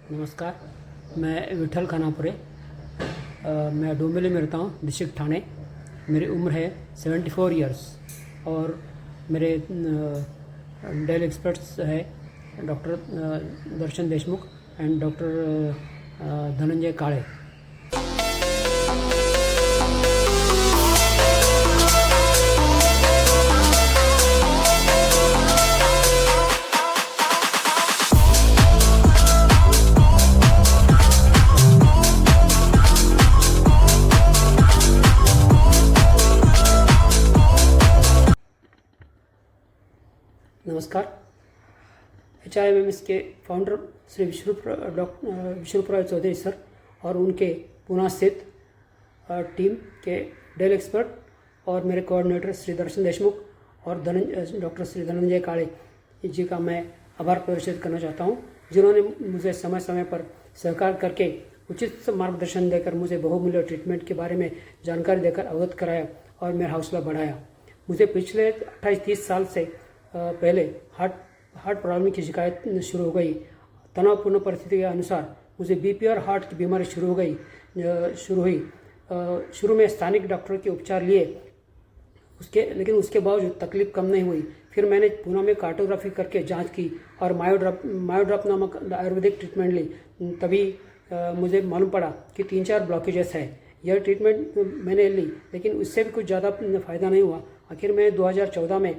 नमस्कार। मैं विठल खानापुरे। मैं डोंबिवली में रहता हूँ, डिस्ट्रिक्ट ठाणे। मेरी उम्र है 74 इयर्स और मेरे डेल एक्सपर्ट्स है doctor Darshan Deshmukh and doctor Dhananjay Kale. नमस्कार। HIMMS के फाउंडर श्री विश्वरूपराय चौधरी सर और उनके पुणे स्थित टीम के डेल एक्सपर्ट और मेरे कोऑर्डिनेटर श्री दर्शन देशमुख और डॉक्टर श्री धनंजय काळे जी का मैं आभार प्रदर्शित करना चाहता हूं, जिन्होंने मुझे समय समय पर सहकार करके उचित मार्गदर्शन देकर मुझे बहुमूल्य ट्रीटमेंट के बारे में जानकारी देकर अवगत कराया और मेरा हौसला बढ़ाया। मुझे पिछले 28-30 साल से पहले हार्ट प्रॉब्लम की शिकायत शुरू हो गई। तनावपूर्ण परिस्थिति के अनुसार मुझे बीपी और हार्ट की बीमारी शुरू हुई। शुरू में स्थानिक डॉक्टर के उपचार लिए लेकिन उसके बावजूद तकलीफ कम नहीं हुई। फिर मैंने पुणे में कार्टोग्राफी करके जांच की और मायोड्रॉप नामक आयुर्वेदिक ट्रीटमेंट ली। तभी मुझे मालूम पड़ा कि 3-4 ब्लॉकेजेस है। यह ट्रीटमेंट मैंने ली लेकिन उससे भी कुछ ज़्यादा फ़ायदा नहीं हुआ। आखिर में 2014 में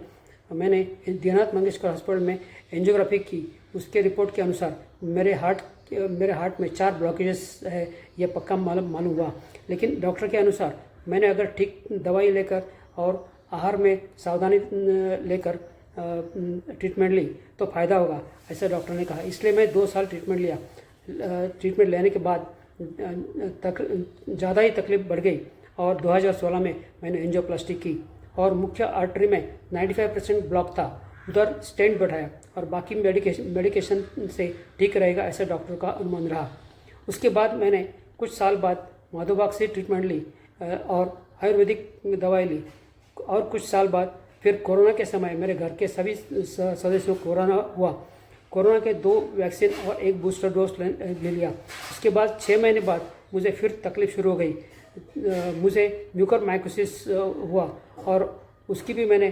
मैंने दीनानाथ मंगेशकर हॉस्पिटल में एंजियोग्राफी की। उसके रिपोर्ट के अनुसार मेरे हार्ट में 4 ब्लॉकेजेस है, यह पक्का मालूम हुआ। लेकिन डॉक्टर के अनुसार मैंने अगर ठीक दवाई लेकर और आहार में सावधानी लेकर ट्रीटमेंट ली तो फ़ायदा होगा, ऐसा डॉक्टर ने कहा। इसलिए मैं 2 साल ट्रीटमेंट लिया। ट्रीटमेंट लेने के बाद ज़्यादा ही तकलीफ बढ़ गई और 2016 में मैंने एंजियोप्लास्टी की और मुख्य आर्टरी में 95% ब्लॉक था, उधर स्टेंट बैठाया और बाकी मेडिकेशन से ठीक रहेगा, ऐसा डॉक्टर का अनुमान रहा। उसके बाद मैंने कुछ साल बाद माधोबाग से ट्रीटमेंट ली और आयुर्वेदिक दवाई ली और कुछ साल बाद फिर कोरोना के समय मेरे घर के सभी सदस्यों को कोरोना हुआ। कोरोना के 2 वैक्सीन और 1 बूस्टर डोज ले लिया। उसके बाद 6 महीने बाद मुझे फिर तकलीफ शुरू हो गई। मुझे म्यूकरमाइकोसिस हुआ और उसकी भी मैंने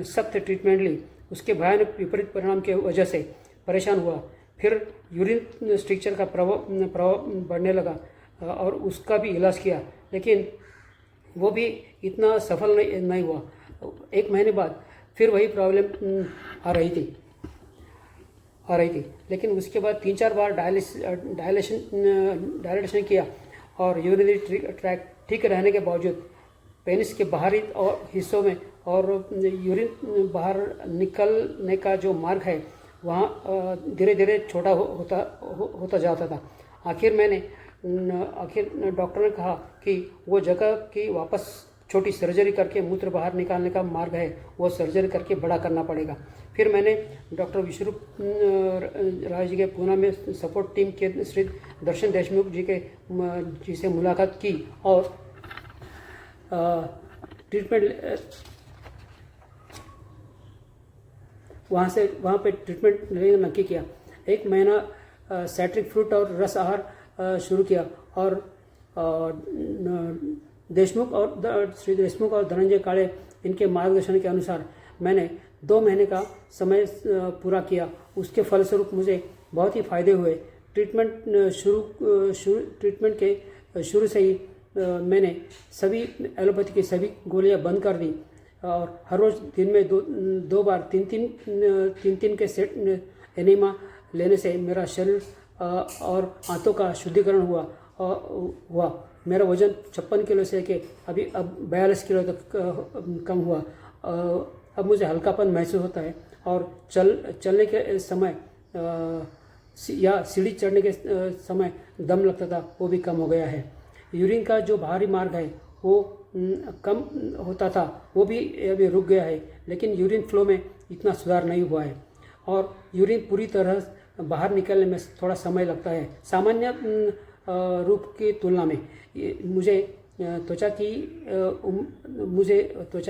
सख्त ट्रीटमेंट ली। उसके भयानक विपरीत परिणाम की वजह से परेशान हुआ। फिर यूरिन स्ट्रक्चर का प्रभाव बढ़ने लगा और उसका भी इलाज किया, लेकिन वो भी इतना सफल नहीं हुआ। 1 महीने बाद फिर वही प्रॉब्लम आ रही थी। लेकिन उसके बाद 3-4 बार डायलिसिस किया और यूरिनरी ट्रैक्ट ठीक रहने के बावजूद पेनिस के बाहरी और हिस्सों में और यूरिन बाहर निकलने का जो मार्ग है वहाँ धीरे धीरे छोटा होता जाता था। आखिर डॉक्टर ने कहा कि वो जगह की वापस छोटी सर्जरी करके मूत्र बाहर निकालने का मार्ग है, वो सर्जरी करके बड़ा करना पड़ेगा। फिर मैंने डॉक्टर विश्वरूप राय जी के पुणे में सपोर्ट टीम के श्री दर्शन देशमुख जी से मुलाकात की और ट्रीटमेंट वहाँ पे ट्रीटमेंट लेने का नक्की किया। 1 महीना सैट्रिक फ्रूट और रस आहार शुरू किया और श्री देशमुख और धनंजय काळे इनके मार्गदर्शन के अनुसार मैंने 2 महीने का समय पूरा किया। उसके फलस्वरूप मुझे बहुत ही फायदे हुए। ट्रीटमेंट के शुरू से ही मैंने सभी एलोपैथी की सभी गोलियां बंद कर दी और हर रोज़ दिन में 2 बार 3 के सेट एनिमा लेने से मेरा शरीर और आंतों का शुद्धिकरण हुआ। मेरा वजन 56 किलो से के अब 42 किलो तक कम हुआ। अब मुझे हल्कापन महसूस होता है और चलने के समय या सीढ़ी चढ़ने के समय दम लगता था, वो भी कम हो गया है। यूरिन का जो बाहरी मार्ग है वो कम होता था, वो भी अभी रुक गया है, लेकिन यूरिन फ्लो में इतना सुधार नहीं हुआ है और यूरिन पूरी तरह बाहर निकलने में थोड़ा समय लगता है। सामान्य रूप की तुलना में मुझे त्वचा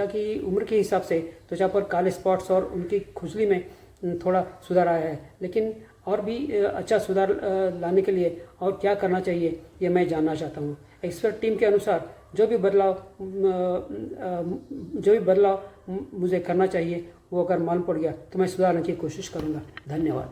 की उम्र के हिसाब से त्वचा पर काले स्पॉट्स और उनकी खुजली में थोड़ा सुधार आया है, लेकिन और भी अच्छा सुधार लाने के लिए और क्या करना चाहिए ये मैं जानना चाहता हूँ। एक्सपर्ट टीम के अनुसार जो भी बदलाव मुझे करना चाहिए वो अगर मालूम पड़ गया तो मैं सुधारने की कोशिश करूँगा। धन्यवाद।